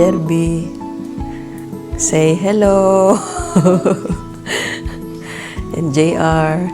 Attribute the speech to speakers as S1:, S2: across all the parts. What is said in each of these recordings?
S1: Derby. Say hello. And JR.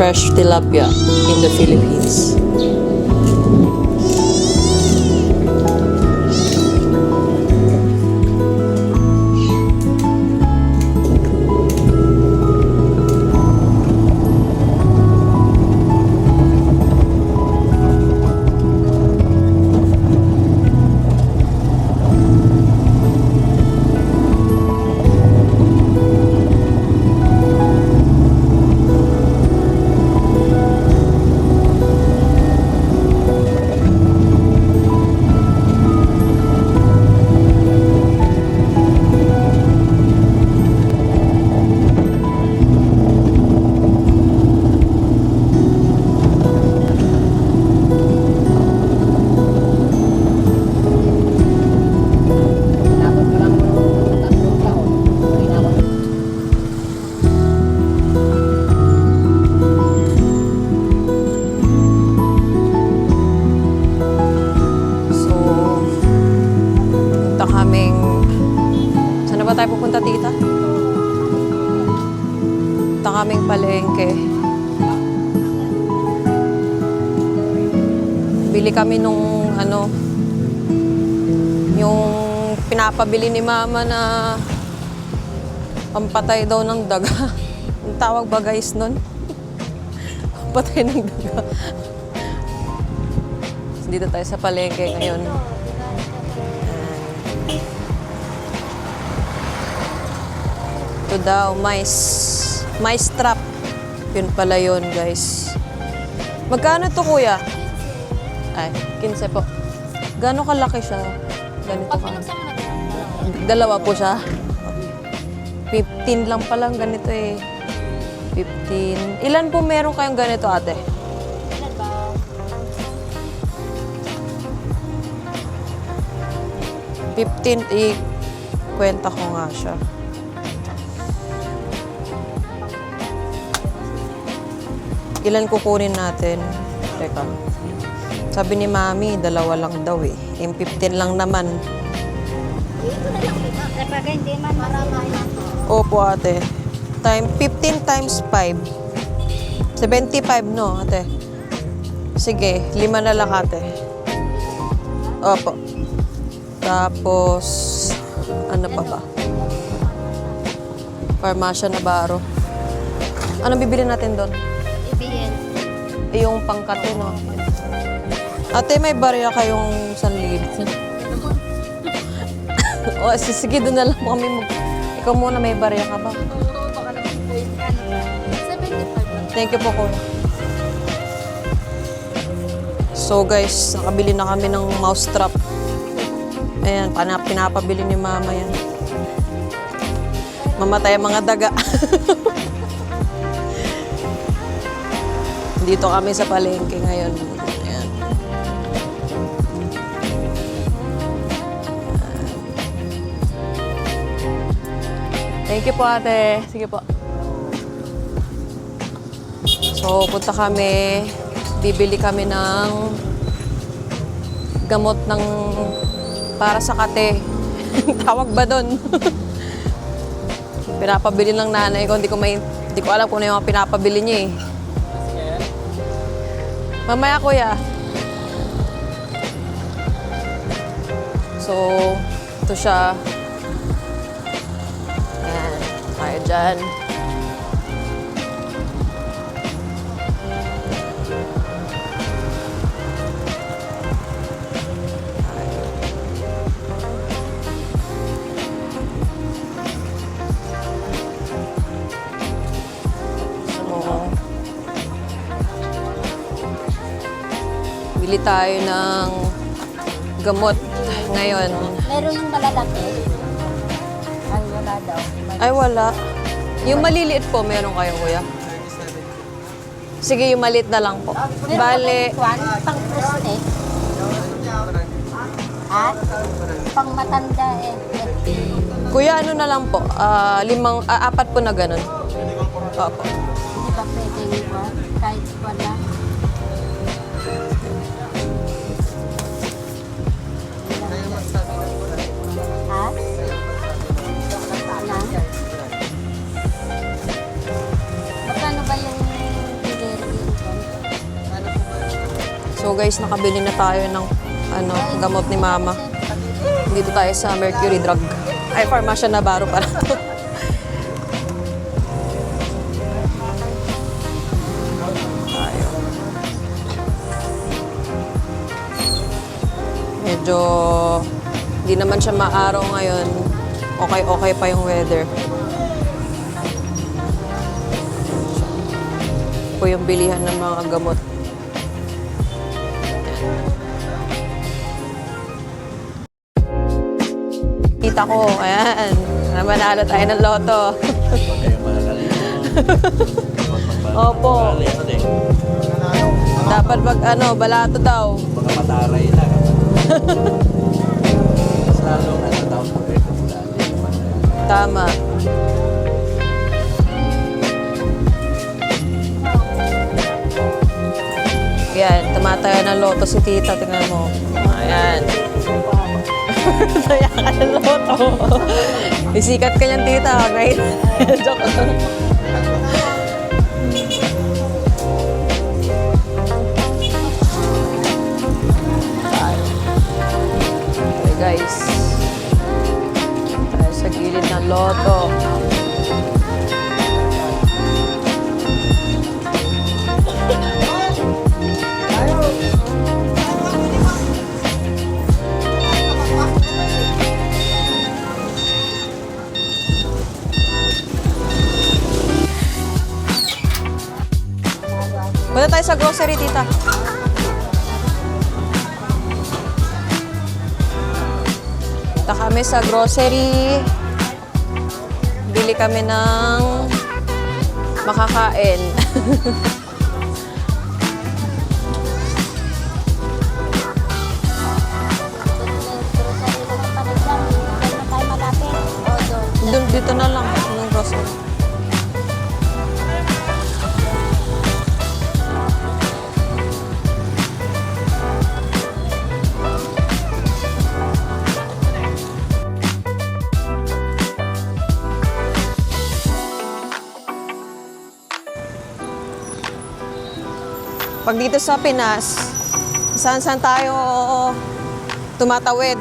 S1: Fresh tilapia in the Philippines. Punta kaming palengke. Bili kami nung yung pinapabili ni mama na pampatay daw ng daga. Ang tawag ba guys nun? Pampatay ng daga. Dito tayo sa palengke ngayon. Ito daw, mice trap. Yun pala yun, guys. Magkano to, kuya? Ay, 15 po. Gano'ng kalaki siya? Ganito ka. Dalawa po siya. 15 lang palang ganito eh. 15. Ilan po meron kayong ganito, ate? 15, kwenta ko nga siya. Ilan kukunin natin? Teka. Sabi ni Mami, dalawa lang daw eh. Yung 15 lang naman.
S2: Hindi man marami.
S1: Opo, ate. 15 times 5. 75, no, ate? Sige, 5 na lang, ate. Opo. Tapos, ano pa ba? Farmasya Navarro. Anong bibili natin doon?
S2: Ibihin.
S1: Yung pangkate, no? Ate, may barya kayong 1,000. O, sige, doon na lang kami Ikaw muna, may barya ka ba?
S2: Baka naman po yung 75.
S1: Thank you po, kuya. So, guys, nakabili na kami ng mouse trap. Ayan, pinapabili ni mama yan. Mamatay ang mga daga. Dito kami sa palengke ngayon. Ayan. Thank you po, ate. Sige po. So, punta kami. Bibili kami ng gamot ng para sa kate. Tawag ba doon? Pinapabili ng nanay ko. Hindi ko alam kung ano yung pinapabili niya eh. Mamaya, kuya. So, ito siya. Ayan. Tayo dyan. Bili tayo ng gamot ngayon.
S2: Meron yung malalaki. Ay, wala daw.
S1: Ay, wala. Yung maliliit po, meron kayo, kuya? Sige, yung maliit na lang po. Bale,
S2: Pang prostate. At pang matanda eh.
S1: kuya, ano na lang po? 4 po na ganun. Opo.
S2: Hindi ba pwedeng iwan? Kahit wala. Ha? Ano? Magkano ba yung delivery?
S1: So guys, nakabili na tayo ng gamot ni mama. Dito tayo sa Mercury Drug. Ay, Farmasya Navarro pala to. Tayo. Medyo hindi naman siya maaraw ngayon. Okay pa yung weather. Po yung bilihan ng mga gamot. Kita ko, ayan. Manalo tayo ng loto. Opo. Dapat balato daw.
S3: Mga mataray lang. Mas lalo na sa taon ko ito
S1: Tama. Ayan, tumatayo ng loto si tita. Tingnan mo. Ayan. Taya ka ng loto. Isikat ka niyan, tita. Right? Joke lang. Loto. Punta tayo sa grocery, tita. Punta kami sa grocery. Bili kami ng makakain. Dito na lang, ng grocery. Pag dito sa Pinas, saan-saan tayo tumatawid?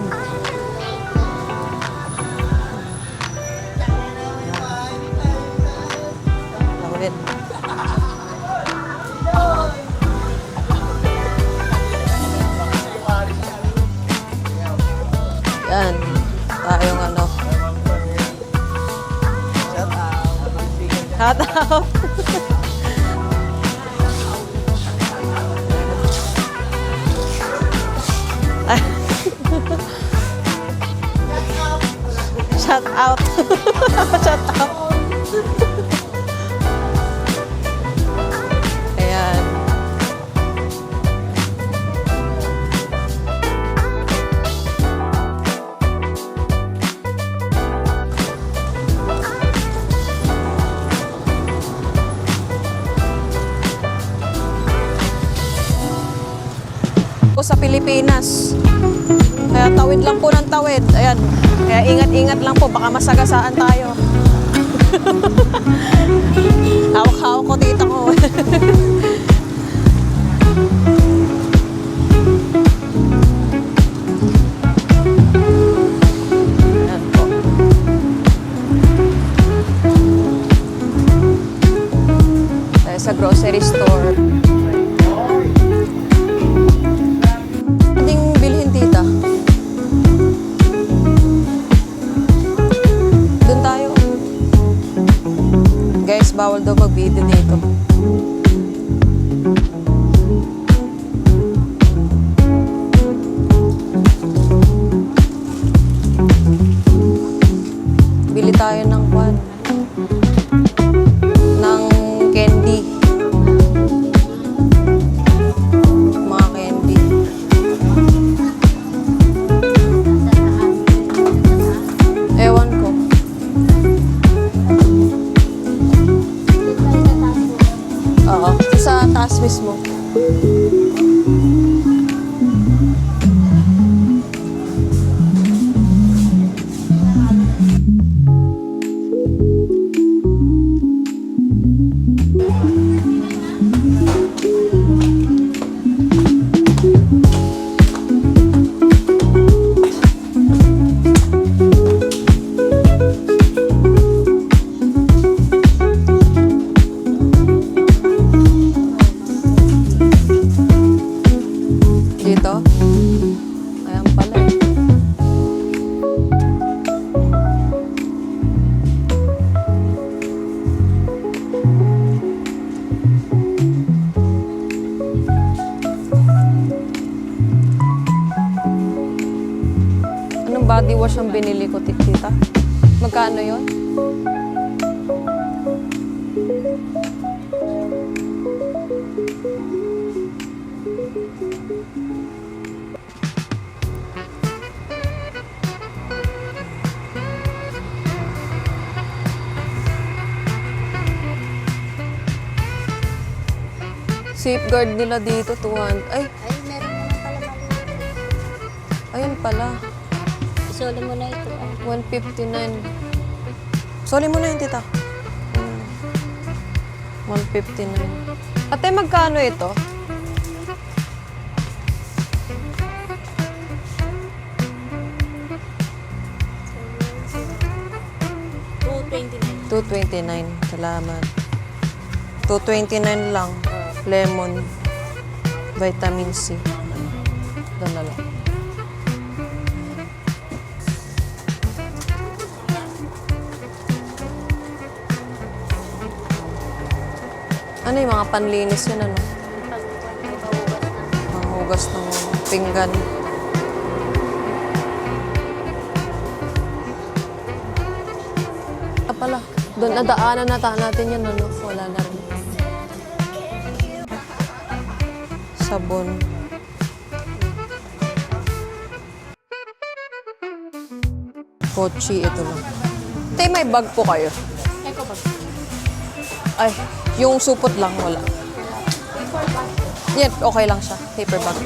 S1: Tawid. Yan. Tayong ano. Shout out. Shout out. Shout out. Ayan. Ako sa Pilipinas. Kaya tawid lang po ng tawid. Ayan. Kaya ingat-ingat lang po. Baka masagasaan tayo. Hawak-hawak ko dito ko. Ayan po. Tayo sa grocery store. Pwedeng bilhin, tita. Doon tayo. Guys, bawal daw mag-video dito. Bili tayo ng kwan. Ng candy. Mga candy. Ewan ko. Oo, sa taas mismo. Dito? Ayan pala eh. Anong body wash ang binili ko, tita? Magkano yon? Safeguard nila dito, 200. Ay,
S2: Ay, meron naman pala mali.
S1: ayun pala.
S2: Isuli mo na ito. Ay.
S1: 159. Soli mo na yun, tita. 159. Ate, magkano ito? 229. Salamat. 229 lang. Lemon. Vitamin C. Doon na lang. Ano yung mga panlinis yun, ano? Hugas ng pinggan. Ah, pala. Doon nadaanan natin yun, ano? Wala na rin. Sabon. Kochi, ito lang. Tay, may bag po kayo.
S2: Eko ba?
S1: Ay, yung supot lang, wala. Yan, okay lang siya. Paper bag.